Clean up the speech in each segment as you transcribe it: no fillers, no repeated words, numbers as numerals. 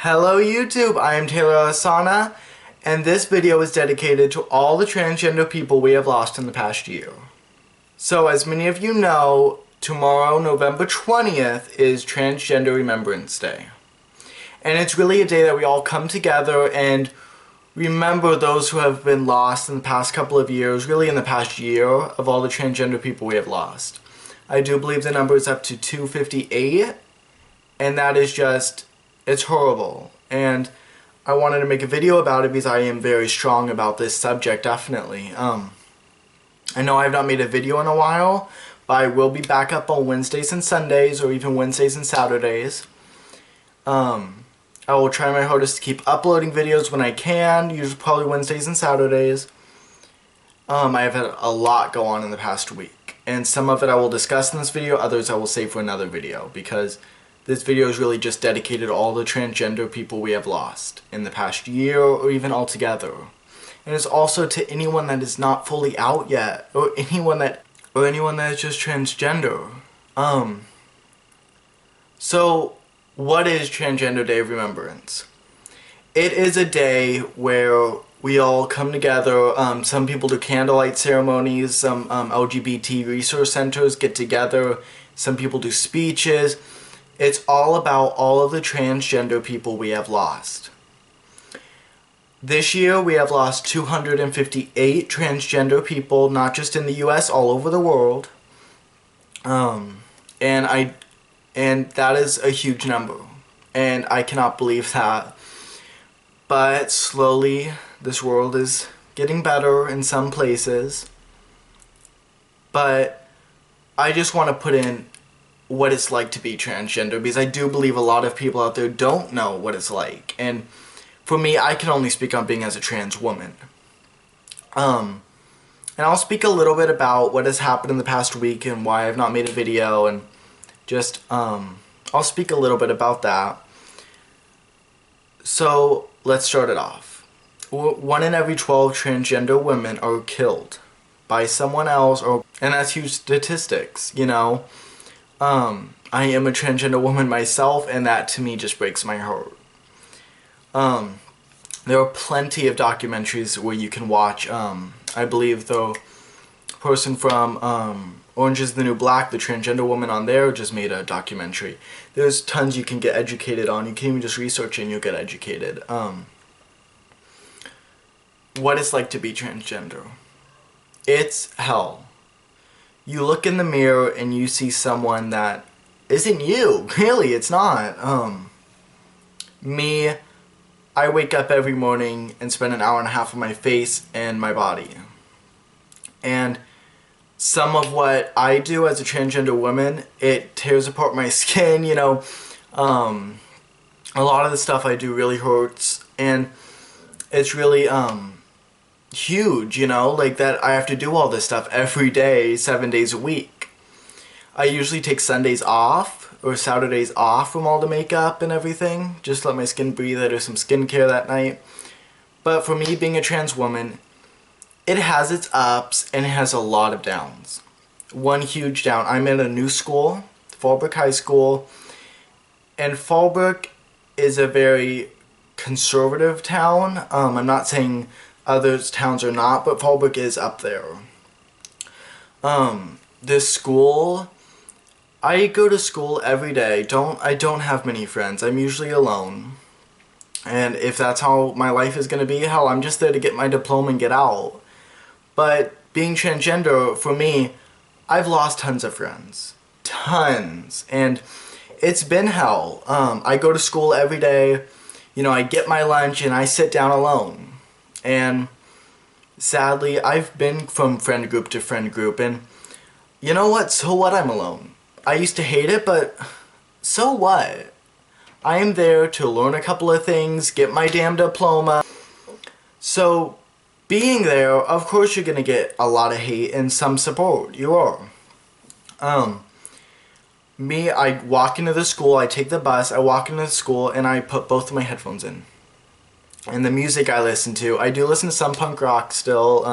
Hello YouTube, I am XxtayloralesanaxX, and this video is dedicated to all the transgender people we have lost in the past year. So as many of you know, tomorrow, November 20th, is Transgender Remembrance Day. And it's really a day that we all come together and remember those who have been lost in the past couple of years, really in the past year, of all the transgender people we have lost. I do believe the number is up to 258, and that is just, it's horrible. And I wanted to make a video about it because I am very strong about this subject, definitely. I know I've not made a video in a while, but I will be back up on Wednesdays and Sundays, or even Wednesdays and Saturdays. I will try my hardest to keep uploading videos when I can, usually probably Wednesdays and Saturdays. I have had a lot go on in the past week, and some of it I will discuss in this video, others I will save for another video, because this video is really just dedicated to all the transgender people we have lost in the past year, or even altogether. And it's also to anyone that is not fully out yet, or anyone that is just transgender. So what is Transgender Day of Remembrance? It is a day where we all come together. Some people do candlelight ceremonies, some LGBT resource centers get together, some people do speeches. It's all about all of the transgender people we have lost. This year we have lost 258 transgender people, not just in the US, all over the world. And that is a huge number. And I cannot believe that. But slowly this world is getting better in some places. But I just want to put in what it's like to be transgender, because I do believe a lot of people out there don't know what it's like. And for me, I can only speak on being as a trans woman. And I'll speak a little bit about what has happened in the past week and why I've not made a video, and just I'll speak a little bit about that. So let's start it off. 1 in every 12 transgender women are killed by someone else, and that's huge statistics, you know. I am a transgender woman myself, and that to me just breaks my heart. There are plenty of documentaries where you can watch. I believe the person from Orange is the New Black, the transgender woman on there, just made a documentary. There's tons you can get educated on. You can even just research and you'll get educated. What it's like to be transgender. It's hell. You look in the mirror and you see someone that isn't you. Really, it's not. Me, I wake up every morning and spend an hour and a half on my face and my body. And some of what I do as a transgender woman, it tears apart my skin, you know. A lot of the stuff I do really hurts, and it's really huge, you know, like that I have to do all this stuff every day, 7 days a week. I usually take Sundays off or Saturdays off from all the makeup and everything, just to let my skin breathe. I do some skincare that night. But for me, being a trans woman, it has its ups and it has a lot of downs. One huge down, I'm in a new school, Fallbrook High School, and Fallbrook is a very conservative town. I'm not saying other towns are not, but Fallbrook is up there. This school, I go to school every day. I don't have many friends. I'm usually alone. And if that's how my life is going to be, hell, I'm just there to get my diploma and get out. But being transgender, for me, I've lost tons of friends. Tons. And it's been hell. I go to school every day. You know, I get my lunch and I sit down alone. And sadly, I've been from friend group to friend group, and you know what? So what, I'm alone. I used to hate it, but so what? I am there to learn a couple of things, get my damn diploma. So being there, of course you're gonna get a lot of hate and some support. You are. Me, I walk into the school, I take the bus, I walk into the school, and I put both of my headphones in. And the music I listen to, I do listen to some punk rock still,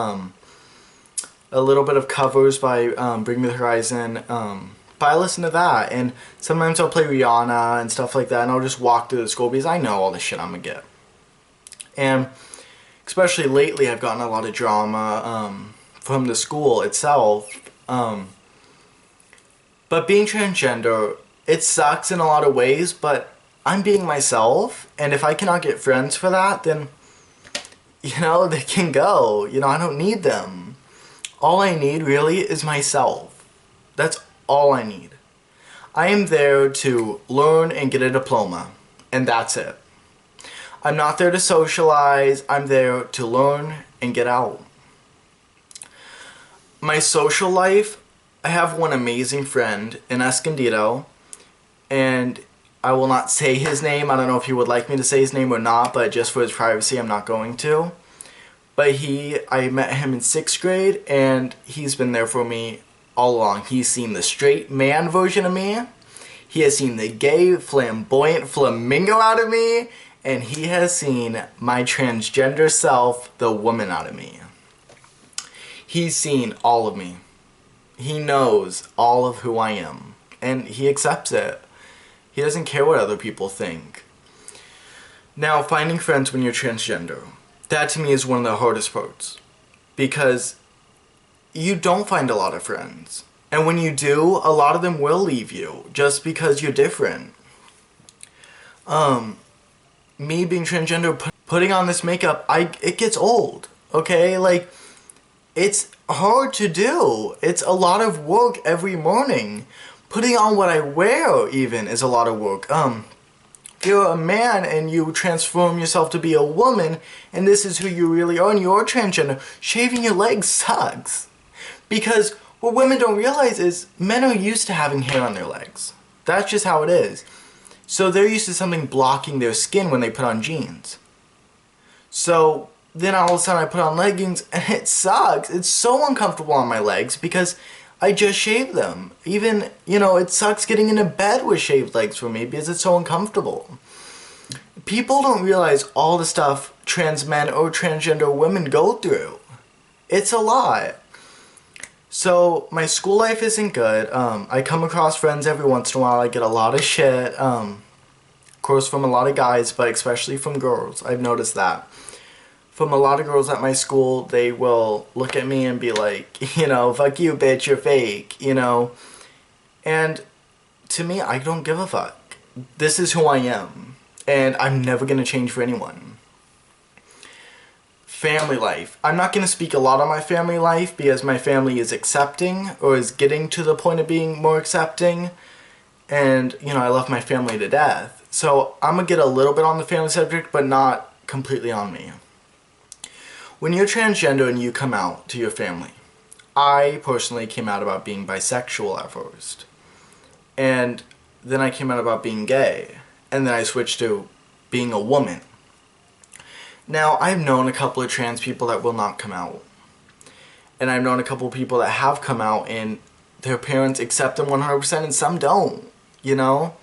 a little bit of covers by Bring Me the Horizon, But I listen to that, and sometimes I'll play Rihanna and stuff like that, and I'll just walk through the school because I know all the shit I'm gonna get. And especially lately, I've gotten a lot of drama from the school itself. But being transgender, it sucks in a lot of ways, but I'm being myself, and if I cannot get friends for that, then, you know, they can go. You know, I don't need them. All I need, really, is myself. That's all I need. I am there to learn and get a diploma, and that's it. I'm not there to socialize, I'm there to learn and get out. My social life, I have one amazing friend in Escondido, and I will not say his name. I don't know if he would like me to say his name or not, but just for his privacy, I'm not going to. But I met him in 6th grade, and he's been there for me all along. He's seen the straight man version of me, he has seen the gay, flamboyant flamingo out of me, and he has seen my transgender self, the woman, out of me. He's seen all of me. He knows all of who I am, and he accepts it. He doesn't care what other people think. Now, finding friends when you're transgender, that to me is one of the hardest parts, because you don't find a lot of friends. And when you do, a lot of them will leave you just because you're different. Me being transgender, putting on this makeup, it gets old, okay? Like, it's hard to do. It's a lot of work every morning. Putting on what I wear, even, is a lot of work. If you're a man and you transform yourself to be a woman, and this is who you really are, and you're transgender, shaving your legs sucks. Because what women don't realize is men are used to having hair on their legs. That's just how it is. So they're used to something blocking their skin when they put on jeans. So then all of a sudden I put on leggings and it sucks. It's so uncomfortable on my legs because I just shaved them. Even, you know, it sucks getting into bed with shaved legs for me because it's so uncomfortable. People don't realize all the stuff trans men or transgender women go through. It's a lot. So my school life isn't good. I come across friends every once in a while. I get a lot of shit. Of course from a lot of guys, but especially from girls. I've noticed that. From a lot of girls at my school, they will look at me and be like, you know, fuck you, bitch, you're fake, you know. And to me, I don't give a fuck. This is who I am. And I'm never going to change for anyone. Family life. I'm not going to speak a lot on my family life because my family is accepting or is getting to the point of being more accepting. And, you know, I love my family to death. So I'm going to get a little bit on the family subject, but not completely on me. When you're transgender and you come out to your family, I personally came out about being bisexual at first. And then I came out about being gay. And then I switched to being a woman. Now, I've known a couple of trans people that will not come out. And I've known a couple of people that have come out and their parents accept them 100% and some don't, you know?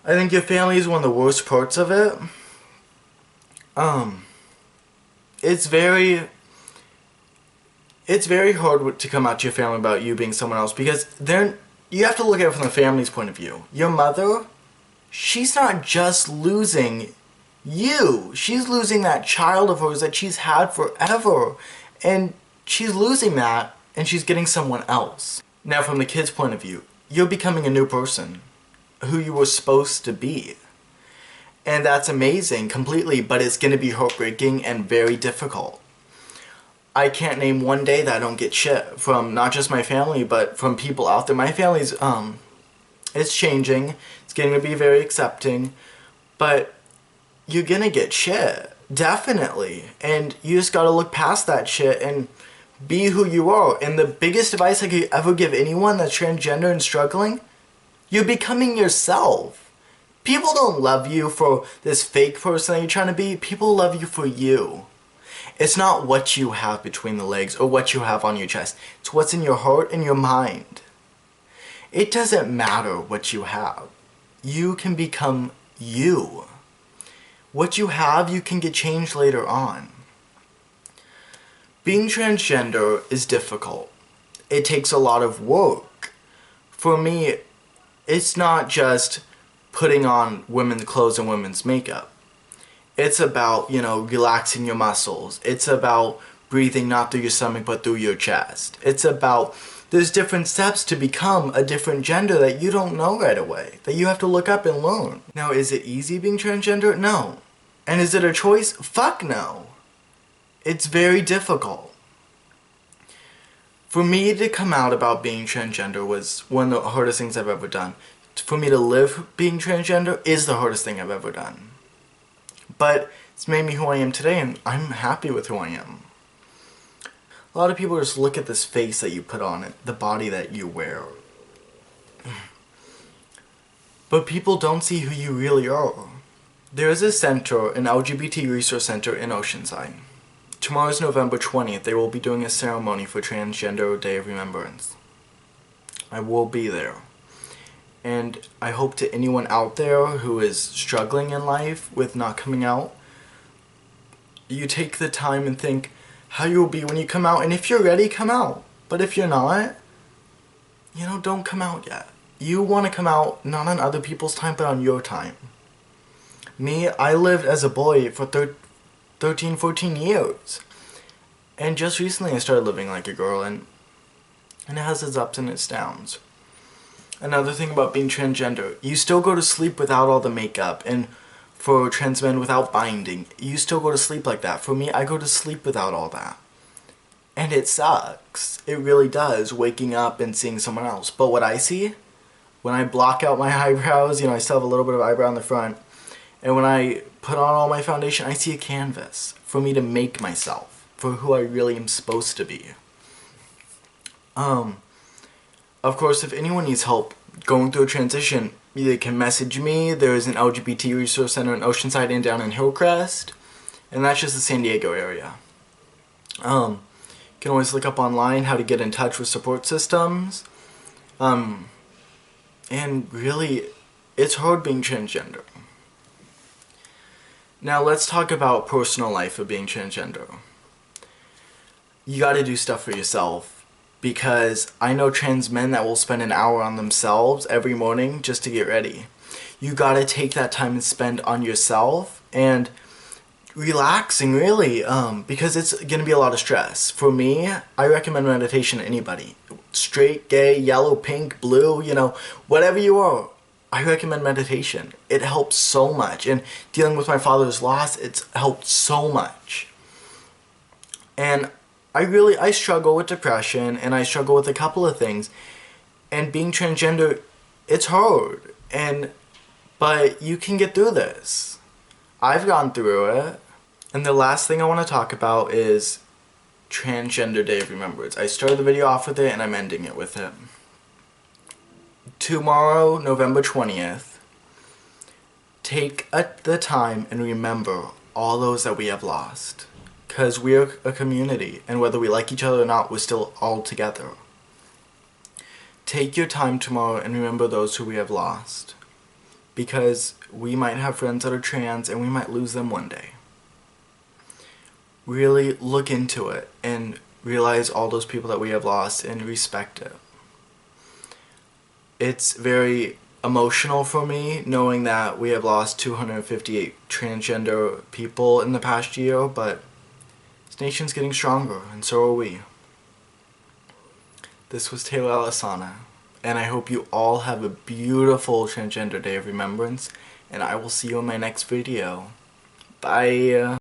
I think your family is one of the worst parts of it. It's very hard to come out to your family about you being someone else because you have to look at it from the family's point of view. Your mother, she's not just losing you. She's losing that child of hers that she's had forever. And she's losing that and she's getting someone else. Now from the kid's point of view, you're becoming a new person who you were supposed to be. And that's amazing completely, but it's going to be heartbreaking and very difficult. I can't name one day that I don't get shit from not just my family, but from people out there. My family's, it's changing. It's getting to be very accepting. But you're gonna get shit. Definitely. And you just gotta look past that shit and be who you are. And the biggest advice I could ever give anyone that's transgender and struggling, you're becoming yourself. People don't love you for this fake person that you're trying to be. People love you for you. It's not what you have between the legs or what you have on your chest. It's what's in your heart and your mind. It doesn't matter what you have. You can become you. What you have, you can get changed later on. Being transgender is difficult. It takes a lot of work for me, it's not just putting on women's clothes and women's makeup. It's about, relaxing your muscles. It's about breathing not through your stomach but through your chest. It's about, there's different steps to become a different gender that you don't know right away, that you have to look up and learn. Now, is it easy being transgender? No. And is it a choice? Fuck no. It's very difficult. For me to come out about being transgender was one of the hardest things I've ever done. For me to live being transgender is the hardest thing I've ever done. But it's made me who I am today, and I'm happy with who I am. A lot of people just look at this face that you put on it, the body that you wear. But people don't see who you really are. There is a center, an LGBT resource center in Oceanside. Tomorrow's November 20th. They will be doing a ceremony for Transgender Day of Remembrance. I will be there. And I hope to anyone out there who is struggling in life with not coming out, you take the time and think how you will be when you come out. And if you're ready, come out. But if you're not, don't come out yet. You want to come out not on other people's time, but on your time. Me, I lived as a boy for 13, 14 years. And just recently I started living like a girl, and it has its ups and its downs. Another thing about being transgender, you still go to sleep without all the makeup, and for trans men without binding, you still go to sleep like that. For me, I go to sleep without all that. And it sucks. It really does, waking up and seeing someone else. But what I see, when I block out my eyebrows, I still have a little bit of eyebrow in the front, and when I put on all my foundation, I see a canvas for me to make myself, for who I really am supposed to be. Of course, if anyone needs help going through a transition, they can message me. There is an LGBT resource center in Oceanside and down in Hillcrest, and that's just the San Diego area. You can always look up online how to get in touch with support systems. And really, it's hard being transgender. Now let's talk about personal life of being transgender. You gotta do stuff for yourself, because I know trans men that will spend an hour on themselves every morning just to get ready. You gotta take that time and spend on yourself and relaxing, really, because it's gonna be a lot of stress. For me, I recommend meditation to anybody. Straight, gay, yellow, pink, blue, whatever you are. I recommend meditation. It helps so much. And dealing with my father's loss, it's helped so much. And I struggle with depression, and I struggle with a couple of things. And being transgender, it's hard. But you can get through this. I've gone through it. And the last thing I want to talk about is Transgender Day of Remembrance. I started the video off with it, and I'm ending it with it. Tomorrow, November 20th, take the time and remember all those that we have lost. Because we're a community, and whether we like each other or not, we're still all together. Take your time tomorrow and remember those who we have lost. Because we might have friends that are trans, and we might lose them one day. Really look into it and realize all those people that we have lost and respect it. It's very emotional for me knowing that we have lost 258 transgender people in the past year, but this nation's getting stronger, and so are we. This was XxtayloralesanaxX, and I hope you all have a beautiful Transgender Day of Remembrance, and I will see you in my next video. Bye!